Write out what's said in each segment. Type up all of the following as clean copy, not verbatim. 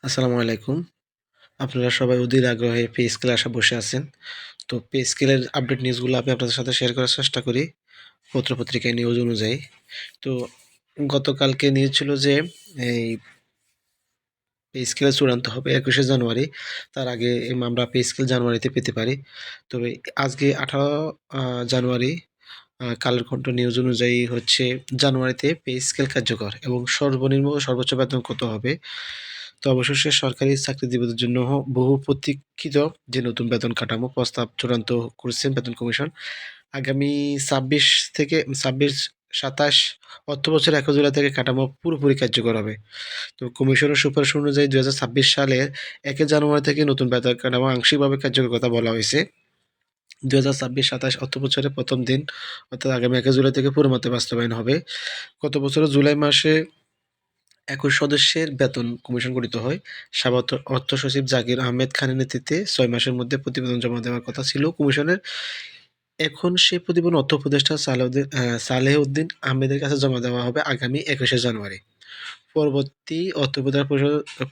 আসসালামু আলাইকুম। আপনারা সবাই অধীর আগ্রহে পে স্কেলে আশা বসে আছেন। তো পে স্কেলের আপডেট নিউজগুলো আমি আপনাদের সাথে শেয়ার করার চেষ্টা করি পত্র-পত্রিকায় নিউজ অনুযায়ী। তো গতকালকে নিউজ ছিল যে এই পে স্কেল চূড়ান্ত হবে ২১শে জানুয়ারি। তার আগে আমরা পে স্কেল জানুয়ারিতে পেতে পারি। তবে আজকে ১৮ আ জানুয়ারি কালের কণ্ঠ নিউজ অনুযায়ী হচ্ছে জানুয়ারিতে পে স্কেল কার্যকর এবং সর্বনিম্ন ও সর্বোচ্চ বেতন কত হবে? তো অবশেষে সরকারি চাকরিজীবীদের জন্য বহু প্রতীক্ষিত যে নতুন বেতন কাঠামো প্রস্তাব চূড়ান্ত করেছেন বেতন কমিশন। আগামী ২৬ থেকে ২৬-২৭ অর্থবছরে ১ জুলাই থেকে কাঠামো পুরোপুরি কার্যকর হবে। তো কমিশনের সুপারিশ অনুযায়ী ২০২৬ সালের ১ জানুয়ারি থেকে নতুন বেতন কাঠামো আংশিকভাবে কার্যকর কথা বলা হয়েছে। ২০২৬-২৭ অর্থবছরের ১ম দিন অর্থাৎ আগামী ১ জুলাই থেকে পুরো মাত্রায় বাস্তবায়ন হবে। গত বছরের জুলাই মাসে ২১ সদস্যের বেতন কমিশন গঠিত হয়। সাবেক অর্থ সচিব জাকির আহমেদ খানের নেতৃত্বে ৬ মাসের মধ্যে প্রতিবেদন জমা দেওয়ার কথা ছিল কমিশনের। এখন সেই প্রতিবেদন অর্থ উপদেষ্টা সালেহ উদ্দিন আহমেদের কাছে জমা দেওয়া হবে আগামী ২১শে জানুয়ারি। পরবর্তী অর্থ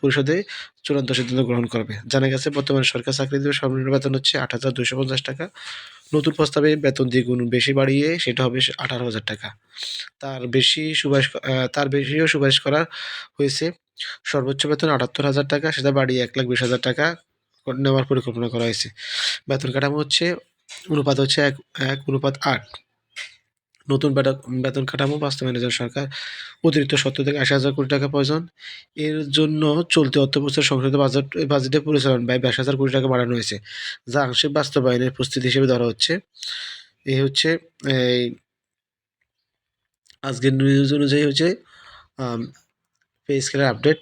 পরিষদে চূড়ান্ত সিদ্ধান্ত গ্রহণ করবে। জানা গেছে বর্তমানে সরকারি চাকরিজীবীর সর্বনিম্ন বেতন হচ্ছে ৳৮,২৫০ নতুন প্রস্তাবে বেতন দ্বিগুণ বেশি বাড়িয়ে সেটা হবে ৳১৮,০০০ তার বেশিও সুপারিশ করা হয়েছে। সর্বোচ্চ বেতন ৳৭৮,০০০ সেটা বাড়িয়ে ৳১,২০,০০০ নেওয়ার পরিকল্পনা করা হয়েছে। বেতন কাঠামো হচ্ছে অনুপাত হচ্ছে ১:৮। নতুন বেতন কাঠামো বাস্তবায়নের জন্য সরকার অতিরিক্ত ৭০ থেকে ৮০,০০০ কোটি টাকা প্রয়োজন। এর জন্য চলতি অর্থবছর সংশোধিত বাজেটে পরিচালন ব্যয় ২২,০০০ কোটি টাকা বাড়ানো হয়েছে, যা আংশিক বাস্তবায়নের প্রস্তুতি হিসেবে ধরা হচ্ছে। এই হচ্ছে এই আজকের নিউজ অনুযায়ী হচ্ছে আম পে স্কেলের আপডেট।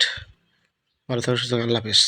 ভালো থাকুন, সুস্থ থাকুন। আল্লাহ হাফেজ।